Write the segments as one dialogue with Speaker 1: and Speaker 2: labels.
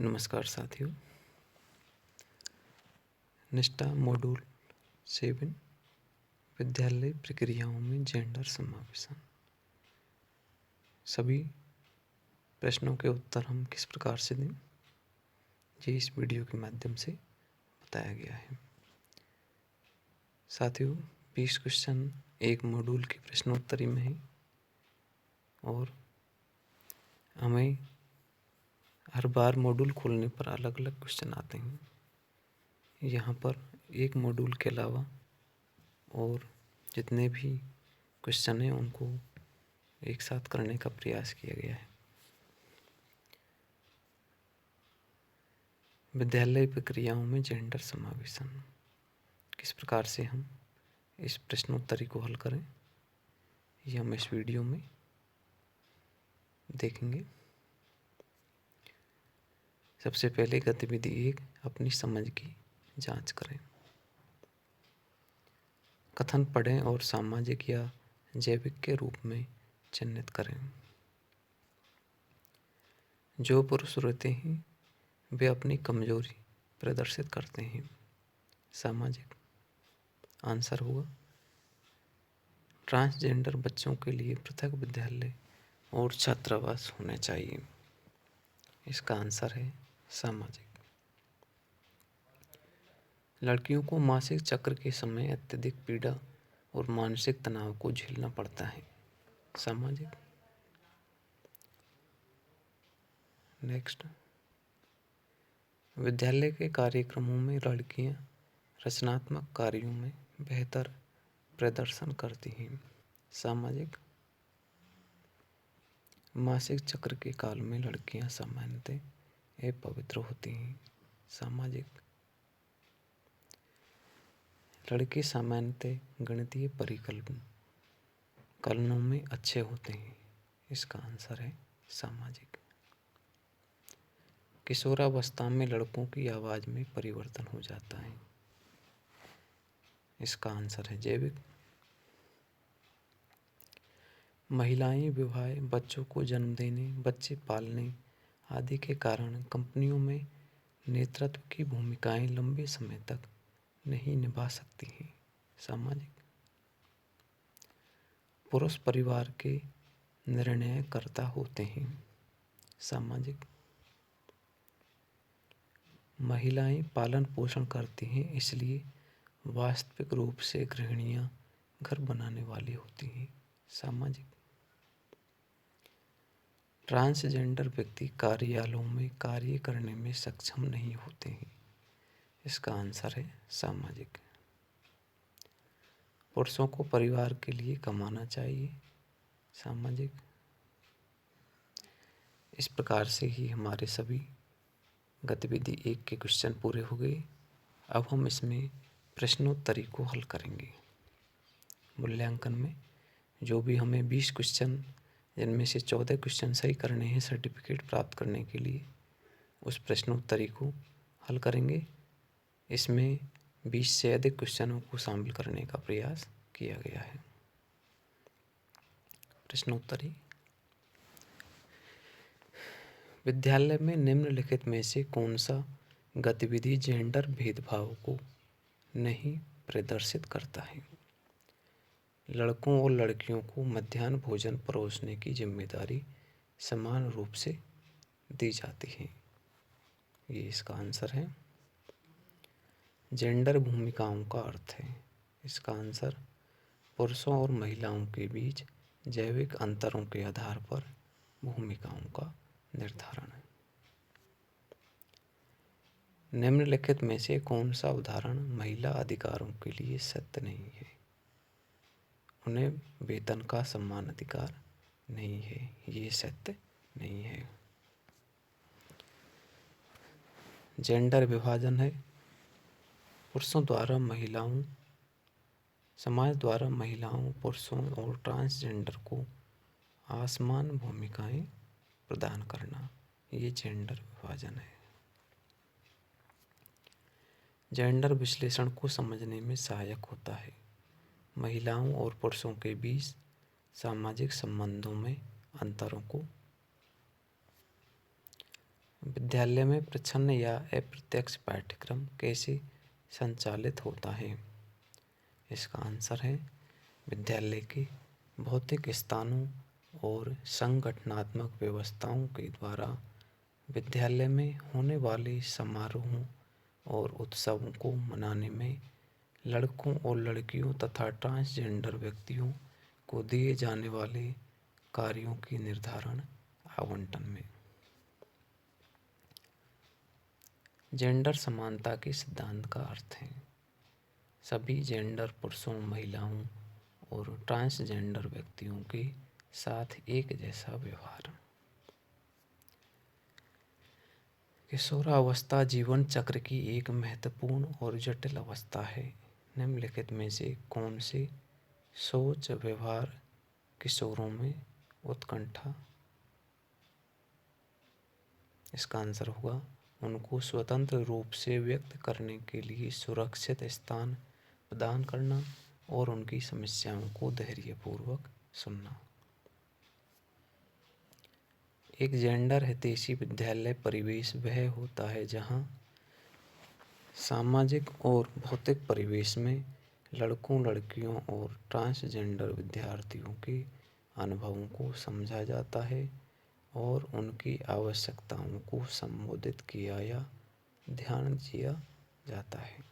Speaker 1: नमस्कार साथियों। निष्ठा मॉड्यूल 7 विद्यालय प्रक्रियाओं में जेंडर समावेशन। सभी प्रश्नों के उत्तर हम किस प्रकार से दें, ये इस वीडियो के माध्यम से बताया गया है। साथियों, 20 क्वेश्चन एक मॉड्यूल की प्रश्नोत्तरी में है और हमें हर बार मॉड्यूल खोलने पर अलग अलग क्वेश्चन आते हैं। यहाँ पर एक मॉड्यूल के अलावा और जितने भी क्वेश्चन हैं उनको एक साथ करने का प्रयास किया गया है। विद्यालय प्रक्रियाओं में जेंडर समावेशन, किस प्रकार से हम इस प्रश्नोत्तरी को हल करें, ये हम इस वीडियो में देखेंगे। सबसे पहले गतिविधि 1, अपनी समझ की जांच करें। कथन पढ़ें और सामाजिक या जैविक के रूप में चिह्नित करें। जो पुरुष रोते हैं वे अपनी कमजोरी प्रदर्शित करते हैं। सामाजिक आंसर होगा ट्रांसजेंडर बच्चों के लिए पृथक विद्यालय और छात्रावास होने चाहिए। इसका आंसर है सामाजिक। लड़कियों को मासिक चक्र के समय अत्यधिक पीड़ा और मानसिक तनाव को झेलना पड़ता है। सामाजिक। नेक्स्ट, विद्यालय के कार्यक्रमों में लड़कियां रचनात्मक कार्यों में बेहतर प्रदर्शन करती हैं। सामाजिक। मासिक चक्र के काल में लड़कियां सामान्यतः अपवित्र होती हैं। सामाजिक। लड़के सामान्यतः गणितीय परिकलनों में अच्छे होते हैं। इसका आंसर है सामाजिक। किशोरावस्था में लड़कों की आवाज़ में परिवर्तन हो जाता है। इसका आंसर है जैविक। महिलाएं विवाह, बच्चों को जन्म देने, बच्चे पालने आदि के कारण कंपनियों में नेतृत्व की भूमिकाएं लंबे समय तक नहीं निभा सकती हैं। सामाजिक। पुरुष परिवार के निर्णयकर्ता होते हैं। सामाजिक। महिलाएं पालन पोषण करती हैं, इसलिए वास्तविक रूप से गृहिणियां घर बनाने वाली होती हैं। सामाजिक। ट्रांसजेंडर व्यक्ति कार्यालयों में कार्य करने में सक्षम नहीं होते हैं। इसका आंसर है सामाजिक। पुरुषों को परिवार के लिए कमाना चाहिए। सामाजिक। इस प्रकार से ही हमारे सभी गतिविधि 1 के क्वेश्चन पूरे हो गए। अब हम इसमें प्रश्नोत्तरी को हल करेंगे। मूल्यांकन में जो भी हमें 20 क्वेश्चन, जिनमें से 14 क्वेश्चन सही करने हैं सर्टिफिकेट प्राप्त करने के लिए, उस प्रश्नोत्तरी को हल करेंगे। इसमें 20 से अधिक क्वेश्चनों को शामिल करने का प्रयास किया गया है। प्रश्नोत्तरी। विद्यालय में निम्नलिखित में से कौन सा गतिविधि जेंडर भेदभाव को नहीं प्रदर्शित करता है? लड़कों और लड़कियों को मध्याह्न भोजन परोसने की जिम्मेदारी समान रूप से दी जाती है। ये इसका आंसर है। जेंडर भूमिकाओं का अर्थ है। इसका आंसर पुरुषों और महिलाओं के बीच जैविक अंतरों के आधार पर भूमिकाओं का निर्धारण है। निम्नलिखित में से कौन सा उदाहरण महिला अधिकारों के लिए सत्य नहीं है? उन्हें वेतन का समान अधिकार नहीं है, ये सत्य नहीं है। जेंडर विभाजन है पुरुषों द्वारा महिलाओं, समाज द्वारा महिलाओं, पुरुषों और ट्रांसजेंडर को असमान भूमिकाएं प्रदान करना, ये जेंडर विभाजन है। जेंडर विश्लेषण को समझने में सहायक होता है। महिलाओं और पुरुषों के बीच सामाजिक संबंधों में अंतरों को विद्यालय में प्रच्छन्न या अप्रत्यक्ष पाठ्यक्रम कैसे संचालित होता है? इसका आंसर है विद्यालय के भौतिक स्थानों और संगठनात्मक व्यवस्थाओं के द्वारा विद्यालय में होने वाले समारोहों और उत्सवों को मनाने में लड़कों और लड़कियों तथा ट्रांसजेंडर व्यक्तियों को दिए जाने वाले कार्यों की निर्धारण आवंटन में। जेंडर समानता के सिद्धांत का अर्थ है सभी जेंडर पुरुषों, महिलाओं और ट्रांसजेंडर व्यक्तियों के साथ एक जैसा व्यवहार। किशोरावस्था जीवन चक्र की एक महत्वपूर्ण और जटिल अवस्था है। निम्नलिखित में से कौन से सोच व्यवहार किशोरों में उत्कंठा, इसका आंसर होगा उनको स्वतंत्र रूप से व्यक्त करने के लिए सुरक्षित स्थान प्रदान करना और उनकी समस्याओं को धैर्यपूर्वक सुनना। एक जेंडर हितैषी विद्यालय परिवेश वह होता है जहाँ सामाजिक और भौतिक परिवेश में लड़कों, लड़कियों और ट्रांसजेंडर विद्यार्थियों के अनुभवों को समझा जाता है और उनकी आवश्यकताओं को संबोधित किया या ध्यान दिया जाता है।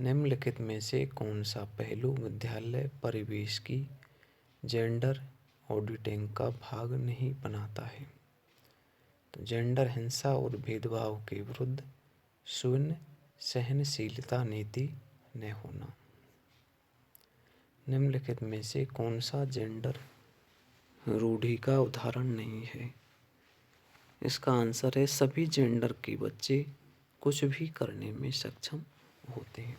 Speaker 1: निम्नलिखित में से कौन सा पहलू विद्यालय परिवेश की जेंडर ऑडिटिंग का भाग नहीं बनाता है? तो जेंडर हिंसा और भेदभाव के विरुद्ध शून्य सहनशीलता नीति न होना। निम्नलिखित में से कौन सा जेंडर रूढ़ि का उदाहरण नहीं है? इसका आंसर है सभी जेंडर के बच्चे कुछ भी करने में सक्षम होते हैं।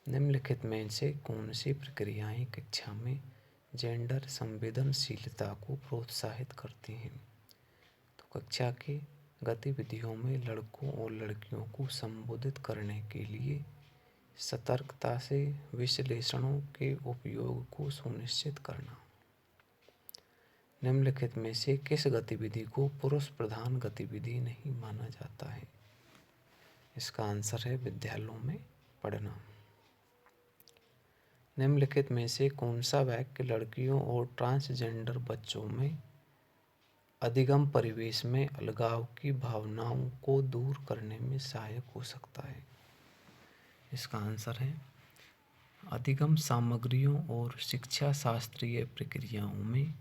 Speaker 1: निम्नलिखित में से कौन सी प्रक्रियाएं कक्षा में जेंडर संवेदनशीलता को प्रोत्साहित करती हैं? तो कक्षा के गतिविधियों में लड़कों और लड़कियों को संबोधित करने के लिए सतर्कता से विश्लेषणों के उपयोग को सुनिश्चित करना। निम्नलिखित में से किस गतिविधि को पुरुष प्रधान गतिविधि नहीं माना जाता है? इसका आंसर है विद्यालयों में पढ़ना। निम्नलिखित में से कौन सा वाक्य लड़कियों और ट्रांसजेंडर बच्चों में अधिगम परिवेश में अलगाव की भावनाओं को दूर करने में सहायक हो सकता है? इसका आंसर है अधिगम सामग्रियों और शिक्षा शास्त्रीय प्रक्रियाओं में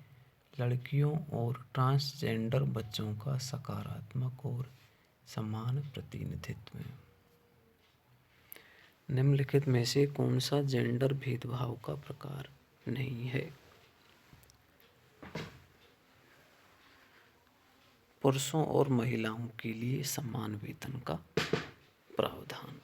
Speaker 1: लड़कियों और ट्रांसजेंडर बच्चों का सकारात्मक और समान प्रतिनिधित्व। निम्नलिखित में से कौन सा जेंडर भेदभाव का प्रकार नहीं है? पुरुषों और महिलाओं के लिए समान वेतन का प्रावधान।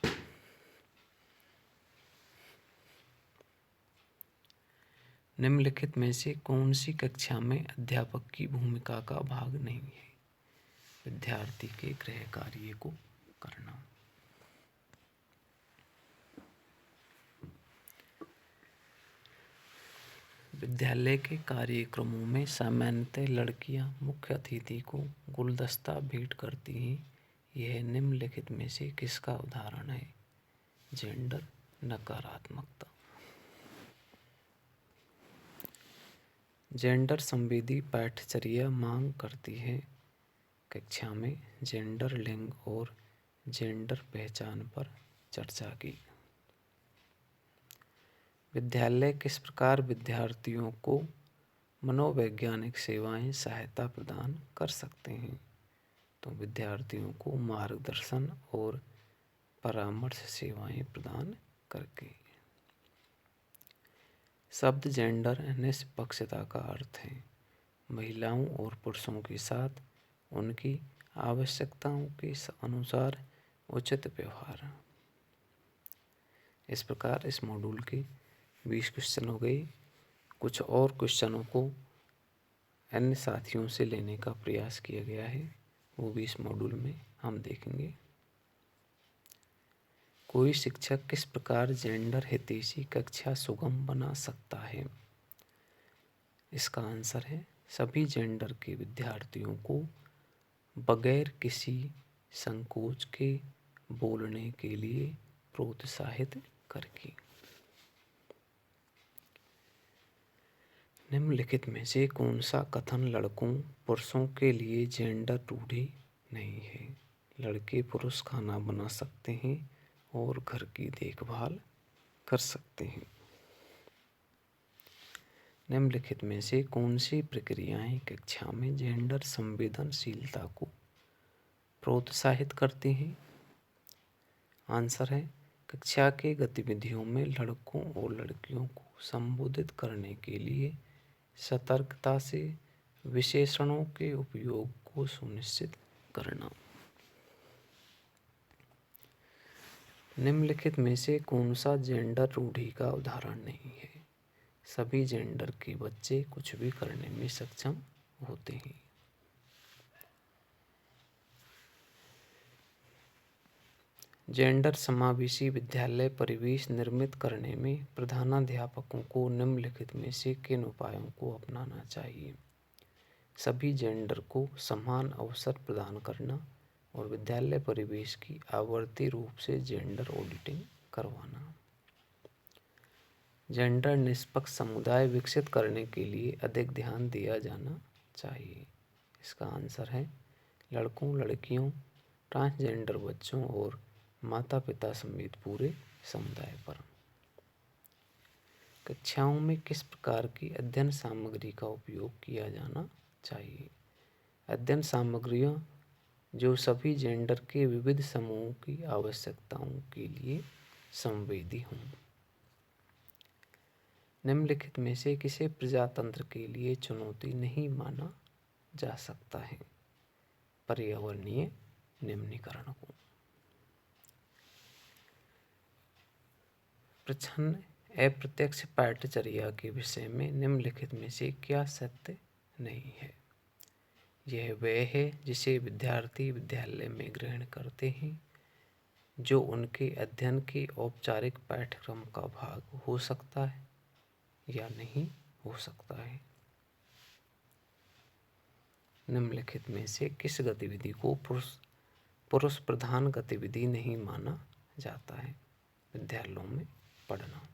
Speaker 1: निम्नलिखित में से कौन सी कक्षा में अध्यापक की भूमिका का भाग नहीं है? विद्यार्थी के गृह कार्य को करना। विद्यालय के कार्यक्रमों में सामान्यतः लड़कियां मुख्य अतिथि को गुलदस्ता भेंट करती हैं। यह निम्नलिखित में से किसका उदाहरण है? जेंडर नकारात्मकता। जेंडर संवेदी पाठ्यचर्या मांग करती है कक्षा में जेंडर, लिंग और जेंडर पहचान पर चर्चा की। विद्यालय किस प्रकार विद्यार्थियों को मनोवैज्ञानिक सेवाएं सहायता प्रदान कर सकते हैं? तो विद्यार्थियों को मार्गदर्शन और परामर्श सेवाएं प्रदान करके। शब्द जेंडर निष्पक्षता का अर्थ है महिलाओं और पुरुषों के साथ उनकी आवश्यकताओं के अनुसार उचित व्यवहार। इस प्रकार इस मॉड्यूल के 20 क्वेश्चन हो गए। कुछ और क्वेश्चनों को अन्य साथियों से लेने का प्रयास किया गया है, वो भी इस मॉड्यूल में हम देखेंगे। कोई शिक्षक किस प्रकार जेंडर हितैषी कक्षा सुगम बना सकता है? इसका आंसर है सभी जेंडर के विद्यार्थियों को बगैर किसी संकोच के बोलने के लिए प्रोत्साहित करेगी। निम्नलिखित में से कौन सा कथन लड़कों पुरुषों के लिए जेंडर रूढ़ि नहीं है? लड़के पुरुष खाना बना सकते हैं और घर की देखभाल कर सकते हैं। निम्नलिखित में से कौन सी प्रक्रियाएं कक्षा में जेंडर संवेदनशीलता को प्रोत्साहित करती हैं? आंसर है कक्षा के गतिविधियों में लड़कों और लड़कियों को संबोधित करने के लिए सतर्कता से विशेषणों के उपयोग को सुनिश्चित करना। निम्नलिखित में से कौन सा जेंडर रूढ़ि का उदाहरण नहीं है? सभी जेंडर के बच्चे कुछ भी करने में सक्षम होते हैं। जेंडर समावेशी विद्यालय परिवेश निर्मित करने में प्रधानाध्यापकों को निम्नलिखित में से किन उपायों को अपनाना चाहिए? सभी जेंडर को समान अवसर प्रदान करना और विद्यालय परिवेश की आवर्ती रूप से जेंडर ऑडिटिंग करवाना। जेंडर निष्पक्ष समुदाय विकसित करने के लिए अधिक ध्यान दिया जाना चाहिए। इसका आंसर है लड़कों, लड़कियों, ट्रांसजेंडर बच्चों और माता पिता समेत पूरे समुदाय पर। कक्षाओं में किस प्रकार की अध्ययन सामग्री का उपयोग किया जाना चाहिए? अध्ययन सामग्रियाँ जो सभी जेंडर के विविध समूहों की आवश्यकताओं के लिए संवेदी हों। निम्नलिखित में से किसे प्रजातंत्र के लिए चुनौती नहीं माना जा सकता है? पर्यावरणीय निम्नीकरण को। प्रच्छन्न अप्रत्यक्ष पाठ्यचर्या के विषय में निम्नलिखित में से क्या सत्य नहीं है? यह वह है जिसे विद्यार्थी विद्यालय में ग्रहण करते हैं जो उनके अध्ययन के औपचारिक पाठ्यक्रम का भाग हो सकता है या नहीं हो सकता है। निम्नलिखित में से किस गतिविधि को पुरुष प्रधान गतिविधि नहीं माना जाता है? विद्यालयों में पढ़ना।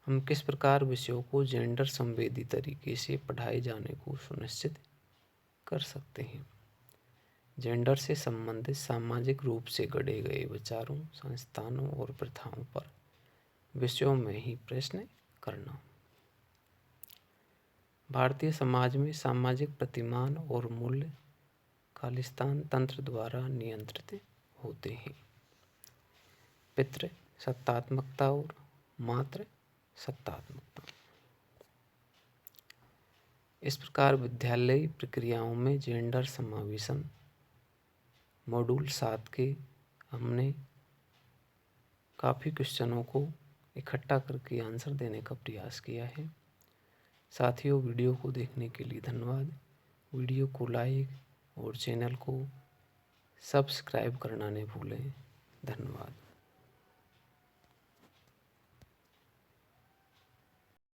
Speaker 1: हम किस प्रकार विषयों को जेंडर संवेदी तरीके से पढ़ाए जाने को सुनिश्चित कर सकते हैं? जेंडर से संबंधित सामाजिक रूप से गढ़े गए विचारों, संस्थानों और प्रथाओं पर विषयों में ही प्रश्न करना। भारतीय समाज में सामाजिक प्रतिमान और मूल्य खालिस्तान तंत्र द्वारा नियंत्रित होते हैं। पितृ सत्तात्मकता और मातृ सत्तात्मकता। इस प्रकार विद्यालयी प्रक्रियाओं में जेंडर समावेशन मॉड्यूल 7 के हमने काफ़ी क्वेश्चनों को इकट्ठा करके आंसर देने का प्रयास किया है। साथियों, वीडियो को देखने के लिए धन्यवाद। वीडियो को लाइक और चैनल को सब्सक्राइब करना नहीं भूलें। धन्यवाद।